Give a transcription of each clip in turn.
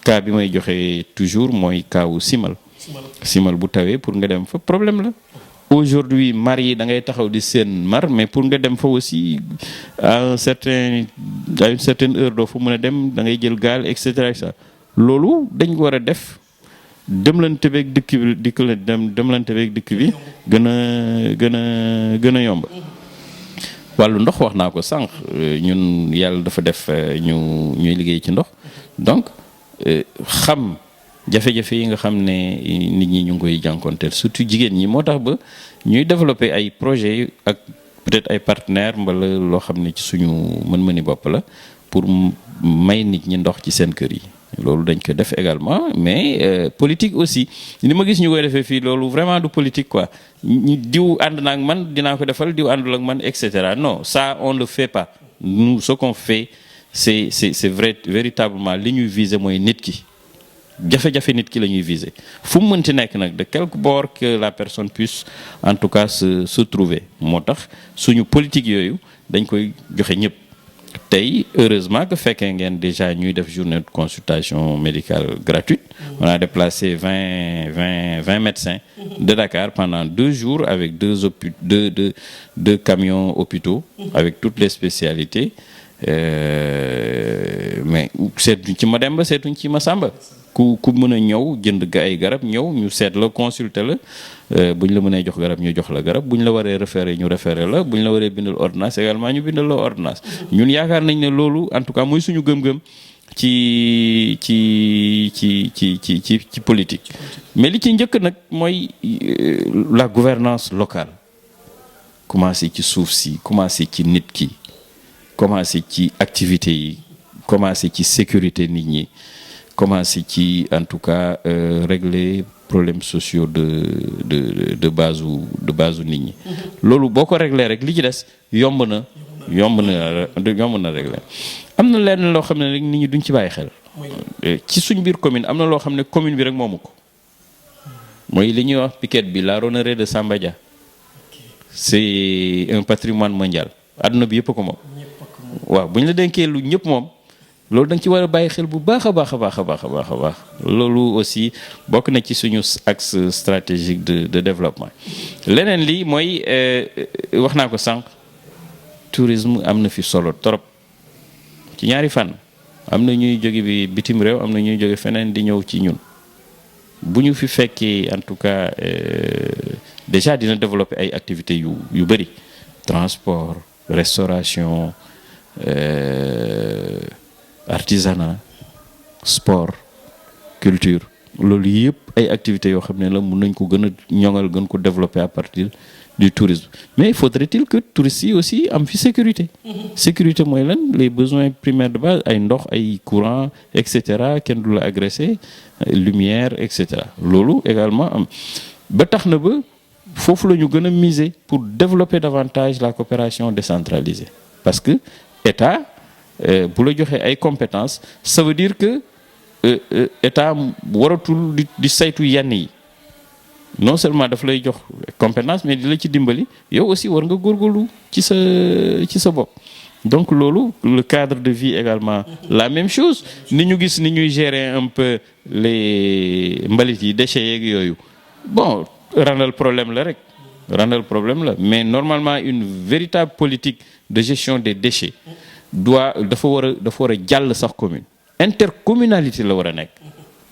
cas bi may joxe toujours mooy cas wu simal bu tawee pour nga dem fa problème la. Aujourd'hui mar yi da ngay taxaw di seen mar mais pour nga dem fa aussi à une certaine heure doo fa mën a dem da ngay jël gaal et cetera loolu dañ ko war a def demlante beeg dikk bi gën a yomb. wàllu ndox wax naa ko sànq ñun yàlla dafa def ñuy liggéey ci ndox donc xam jafe-jafe yi nga xam ne nit ñi ñu ngi koy jànkonteel surtout jigéen ñi moo tax ba ñuy développer ay projets ak peut-être ay partenaires mbala loo xam ne ci suñu mën-mëni bopp la pour may nit ñi ndox ci seen kër yi. loolu dañ ko def également mais politique aussi li ma gis ñu koy defee fii loolu vraiment du politique quoi ñu diw ànd na ak man dinaa ko defal diw àndul ak man et cetera non ça on le fait pas nous ce qu'on fait c'est vrai véritablement li ñuy viser mooy nit ki jafe-jafe nit ki la ñuy viser fu mu mënti nekk nag de quelque bord que la personne puisse en tout cas se trouver moo tax suñu politique yooyu dañ koy joxe ñëpp. tey heureusement que fekkee ngeen déjà ñuy def journée de consultation médicale gratuite on a déplacé 20 médecins de Dakar pendant 2 jours avec deux camions hôpitaux avec toutes les spécialités mais seetuñ ci Mademba seetuñ ci Masamba ku mën a ñëw jënd ay garab ñëw ñu seet la consulter la buñ la mënee jox garab ñu jox la garab buñ la waree référer ñu référer la buñ la waree bindal ordonnance également ñu bindal la ordonnance ñun yaakaar nañ ne loolu en tout cas mooy suñu gëm-gëm ci politique. mais li ci njëkk nag mooy la gouvernance locale commencé ci suuf si commencé ci nit ki commencé ci activités yi commencé ci sécurité nit ñi. commencer ci en tout cas régler problèmes sociaux de base nit ñi. loolu boo ko régler rek li ci des yomb na régler. am na lenn loo xam ne rek nit ñi duñ ci bàyyi xel. ci suñ biir commune am na loo xam ne commune bi rek moomu ko. mooy li ñuy wax piquette bi la roseraie de Samba Dia. c'est un patrimoine mondial. àdduna bi yëpp ko moom. waaw bu ñu la dénkee lu ñëpp moom. loolu da nga ci war a bàyyi xel bu baax a baax loolu aussi bokk na ci suñu axe stratégique de développement. leneen li mooy wax naa ko sànq tourisme am na fi solo trop ci ñaari fànn am na ñuy jóge bi bitim réew am na ñuy jóge feneen di ñëw ci ñun bu ñu fi fekkee en tout cas déjà dina développer ay activités yu bëri transport restauration. Artisanat sport culture loolu yëpp ay activités yoo xam ne la mun nañ ko gën a ñoŋal gën ko développer à partir du tourisme mais faudrait-il que touristes yi aussi am fi sécurité. sécurité mooy lan les besoins primaires de base ay ndox ay courant et cetera kenn du la agressé lumière et cetera loolu également am ba tax na ba foofu la ñu gën a miser pour développer davantage la coopération décentralisée parce que état. bu la joxee ay compétences ça veut dire que état waratul di saytu yenn yi non seulement daf lay jox compétence mais di la ci dimbali yow aussi war nga góorgóorlu ci sa bopp. donc loolu le cadre de vie également la même chose ni ñu gis ni ñuy gérer un peu les mbalit yi déchets yeeg yooyu bon randal problème la mais normalement une véritable politique de gestion des déchets. dafa war a jàll sax commune intercommunalité la war a nekk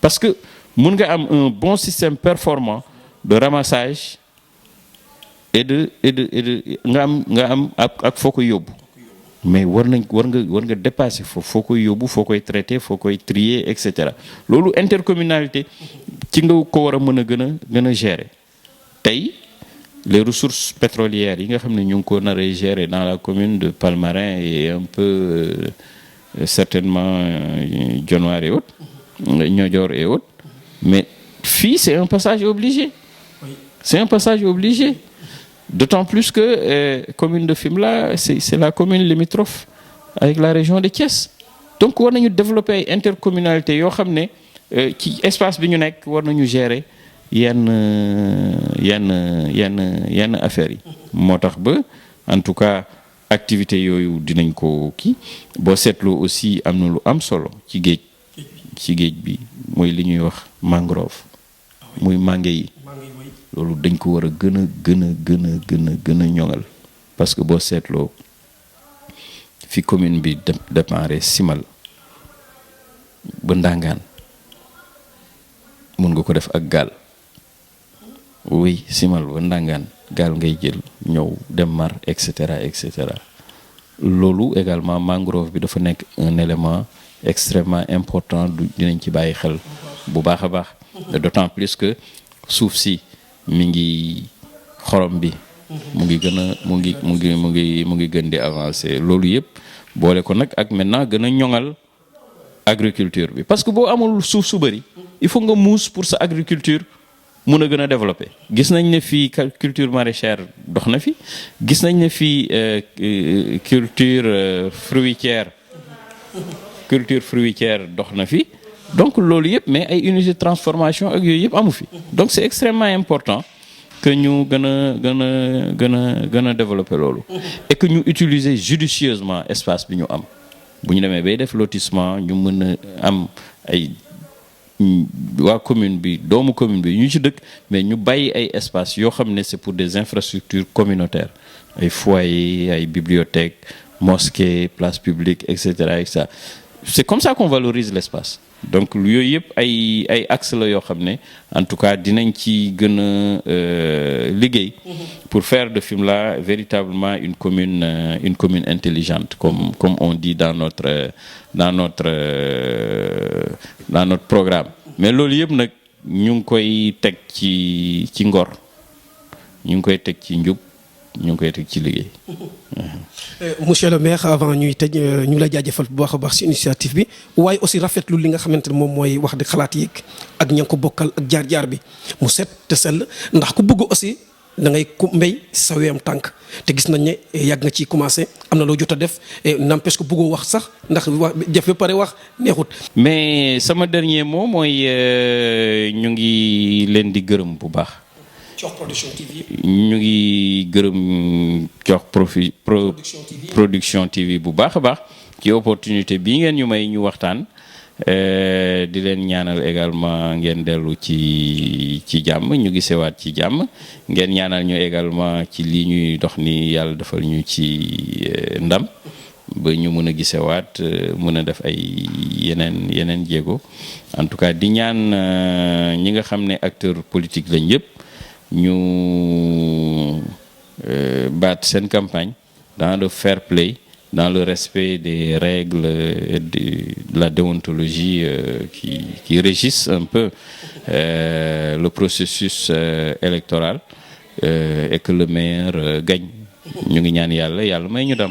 parce que mun nga am un bon système performant de ramassage et de nga am ak foo koy yóbbu mais war nga dépasser foo koy yóbbu foo koy traiter foo koy trier et cetera loolu intercommunalité ci nga ko war a mën a gën a gérer tey. les ressources pétrolières yi nga xam ne ñu ngi ko nar a gérer dans la commune de Palmarin et un peu certainement Dionewar et autres Niodior et autres mais fii c'est un passage obligé. c'est un passage obligé d'autant plus que commune de Fimela c'est la commune limitrophe avec la région de Thiès donc war nañu développer ay intercommunalité yoo xam ne ci espace bi ñu nekk war nañu gérer yenn affaires yi moo tax ba en tout cas activité yooyu dinañ ko kii boo seetloo aussi am na lu am solo ci géej ci géej bi mooy li ñuy wax mangrove muy mànge yi loolu dañ ko war a gën a ñoŋal parce que boo seetloo fi commune bi déparé Simal ba Ndangaan mun nga ko def ak gaal oui Simal ba Ndangaan gaal ngay jël ñëw dem mar et cetera loolu également mangrove bi dafa nekk un élément extrêmement important dinañ ci bàyyi xel bu baax a baax d'autant plus que suuf si mi ngi xorom bi mu ngi gën di avancer loolu yëpp boole ko nag ak maintenant gën a ñoŋal agriculture bi parce que boo amul suuf su bëri il faut nga muus pour sa agriculture mun a gën a développer. Gis nañ ne fii culture maraîchère dox na fi gis nañ ne fii culture fruitière dox na fi donc loolu yëpp mais ay unités de transformation ak yooyu yëpp amu fi donc c'est extrêmement important que ñu gën a développer loolu et que ñu utiliser judicieusement espace bi ñu am bu ñu demee bay def lotissement ñu mën a am ay waa commune bi doomu commune bi ñu ci dëkk mais ñu bàyyi ay espace yoo xam ne c'est pour des infrastructures communautaires ay foyers ay bibliothèques mosquées places publiques et cetera c'est comme ça qu'on valorise l'espace donc yooyu yëpp ay axe la yoo xam ne en tout cas dinañ ci gën a liggéey pour faire de Fimela véritablement une commune intelligente comme on dit dans notre programme mais loolu yëpp nag ñu ngi koy teg ci ngor ñu ngi koy teg ci njub ñu ngi koy teg ci liggéey. Monsieur le maire avant ñuy tëj ñu ngi lay jaajëfal bu baax a baax ci initiative bi waaye aussi rafetlu li nga xamante ne moom mooy wax di xalaat yi ak ña ko bokkal ak jaar-jaar bi mu set te sell ndax ku bëgg aussi da ngay ku mbéy sa wéyam tànk te gis nañ ne yàgg nga ciy commencé am na loo jot a def n'empêche que bëggoo wax sax ndax wax jëf ba pare wax neexut. mais sama dernier mot mooy ñu ngi leen di gërëm bu baax. Cox Production TV. ñu ngi gërëm Cox Production TV bu baax a baax ci opportunité bii ngeen ñu may ñu waxtaan di leen ñaanal également ngeen dellu ci jàmm ñu gisewaat ci jàmm ngeen ñaanal ñu également ci lii ñuy dox ni yàlla defal ñu ci ndam ba ñu mën a gisewaat mën a def ay yeneen jéego en tout cas di ñaan ñi nga xam ne acteurs politiques lañ yëpp ñu baat seen campagne dans le fair play dans le respect des règles de la déontologie qui régissent un peu le processus électoral et que le meilleur gagne ñu ngi ñaan yàlla may ñu dem.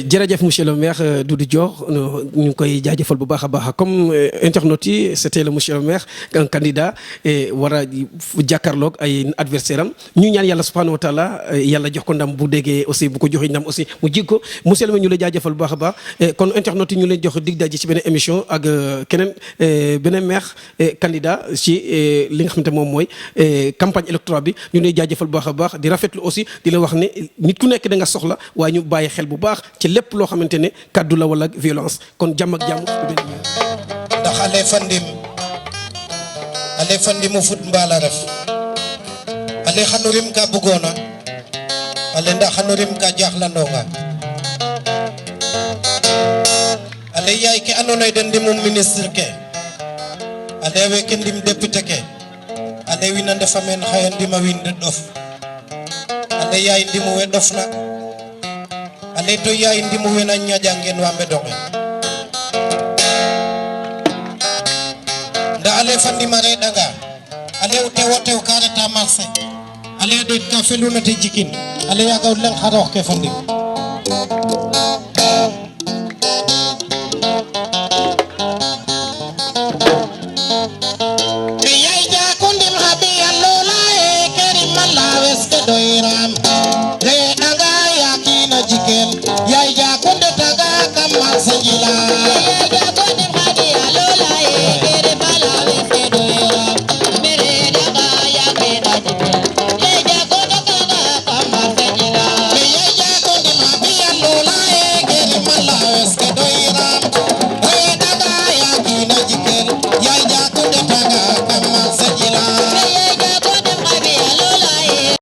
jërëjëf monsieur le maire Doudou Dior ñu ngi koy jaajëfal bu baax a baax comme internautes yi c'était le monsieur le maire un candidat war a jàkkaarloog ay adversaire am ñu ñaan yàlla subhanahu wa taala yàlla jox ko ndam bu déggee aussi bu ko joxee ndam aussi mu jig ko monsieur le maire ñu lay jaajëfal bu baax a baax kon internautes yi ñu leen jox dig daje ci beneen émission ak keneen beneen maire candidat ci li nga xamante moom mooy campagne électorale bi ñu lay jaajëfal bu baax a baax di rafetlu aussi di la wax ne nit ku nekk da nga soxla waaye ñu bàyyi xel bu baax ci lépp loo xamante ne kaddu la wala violence kon jàmm ak jàmm ndax ale fandimu fut mbaala ref ale xanurim ka bugoona ale ndax xanurim ka jaaxlandonga ale yaay ke andoona yee den ndimum ministre ke ale weke ndim député ke ale wiin a ndefa meen xaye ndima wiin de ɗof ale yaay ndimu we ɗofna ale to yaay ndimu we na ñaƴangeen wa mbedonge nda ale fa ndima reɗanga ale o tew o tew ka reta marché ale ɗeet ka feluna te jikin ale yaga o leng xa roox ke fa ndim